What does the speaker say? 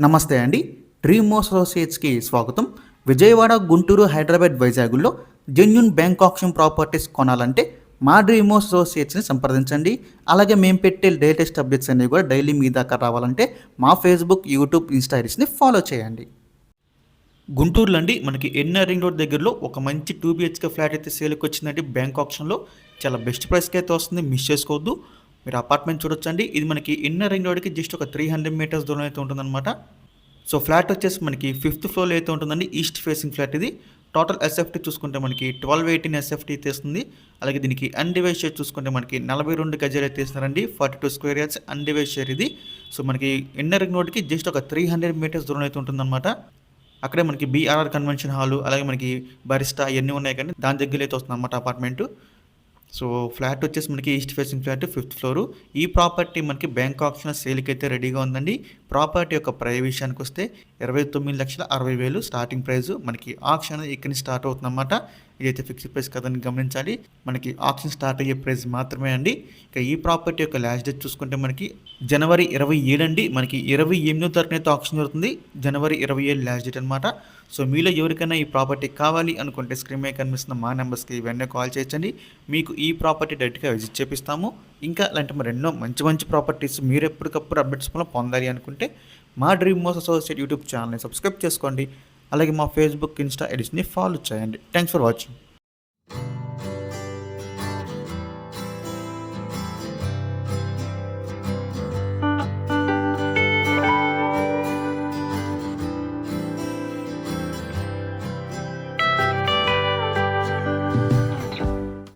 నమస్తే అండి. డ్రీమ్ అసోసియేట్స్కి స్వాగతం. విజయవాడ, గుంటూరు, హైదరాబాద్, వైజాగుల్లో జెన్యూన్ బ్యాంక్ ఆప్షన్ ప్రాపర్టీస్ కొనాలంటే మా డ్రీమ్ అసోసియేట్స్ని సంప్రదించండి. అలాగే మేము పెట్టే లేటెస్ట్ అప్డేట్స్ అన్నీ కూడా డైలీ మీ దాకా రావాలంటే మా ఫేస్బుక్, యూట్యూబ్, ఇన్స్టా ఐడీస్ని ఫాలో చేయండి. గుంటూరులో అండి మనకి ఎన్ఆర్ రింగ్ రోడ్ దగ్గరలో ఒక మంచి 2 BHK ఫ్లాట్ అయితే సేల్కి వచ్చిందండి. బ్యాంక్ ఆప్షన్లో చాలా బెస్ట్ ప్రైస్కి అయితే వస్తుంది, మిస్ చేసుకోవద్దు. మీరు అపార్ట్మెంట్ చూడొచ్చండి. ఇది మనకి ఎన్ఆర్ రింగ్ రోడ్కి జస్ట్ ఒక 300 మీటర్స్ దూరం అయితే ఉంటుందన్నమాట. సో ఫ్లాట్ వచ్చేసి మనకి 5th ఫ్లోర్లో అయితే ఉంటుందండి. ఈస్ట్ ఫేసింగ్ ఫ్లాట్ ఇది. టోటల్ ఎస్ఎఫ్టీ చూసుకుంటే మనకి 1218 ఎస్ఎఫ్టీ తీస్తుంది. అలాగే దీనికి అన్డివైడ్ షేర్ చూసుకుంటే మనకి 42 గజాలు అయితే ఇస్తున్నారండి. 42 స్క్వేర్ యార్డ్స్ అన్డివైడ్ షేర్ ఇది. సో మనకి ఎన్ఆర్ రింగ్ రోడ్కి జస్ట్ ఒక 300 మీటర్స్ దూరం అయితే ఉంటుందన్నమాట. అక్కడే మనకి బీఆర్ఆర్ కన్వెన్షన్ హాలు, అలాగే మనకి బరిస్టా ఇవన్నీ ఉన్నాయి కానీ దాని దగ్గర అయితే వస్తుంది అన్నమాట అపార్ట్మెంటు. సో ఫ్లాట్ వచ్చేసి మనకి east facing flat 5th floor. ఈ ప్రాపర్టీ మనకి బ్యాంక్ ఆప్షన్ సేల్కి అయితే రెడీగా ఉందండి. ప్రాపర్టీ యొక్క ప్రైస్ విషయానికి వస్తే 29,60,000 స్టార్టింగ్ ప్రైస్. మనకి ఆప్షన్ ఇక్కడి నుంచి స్టార్ట్ అవుతుందన్నమాట. ఇదైతే ఫిక్స్డ్ ప్రైస్ కదని గమనించాలి. మనకి ఆప్షన్ స్టార్ట్ అయ్యే ప్రైస్ మాత్రమే అండి. ఇక ఈ ప్రాపర్టీ యొక్క లాస్ట్ డేట్ చూసుకుంటే మనకి జనవరి 27 అండి. మనకి 28వ తారీఖున అయితే ఆప్షన్ జరుగుతుంది. జనవరి 27 లాస్ట్ డేట్ అనమాట. సో మీలో ఎవరికైనా ఈ ప్రాపర్టీ కావాలి అనుకుంటే స్క్రీన్ మీద కనిపిస్తున్న మా నెంబర్స్కి వెంటనే కాల్ చేయొచ్చండి. మీకు ఈ ప్రాపర్టీ డైరెక్ట్గా విజిట్ చేపిస్తాము. ఇంకా అలాంటి మరి ఎన్నో మంచి మంచి ప్రాపర్టీస్ మీరు ఎప్పటికప్పుడు అప్డేట్స్ పొందాలి అనుకుంటే మా డ్రీమ్ అసోసియేట్ యూట్యూబ్ ఛానల్ని సబ్స్క్రైబ్ చేసుకోండి. అలాగే మా ఫేస్బుక్, ఇన్స్టా ఐడీస్ని ఫాలో చేయండి. Thanks for watching.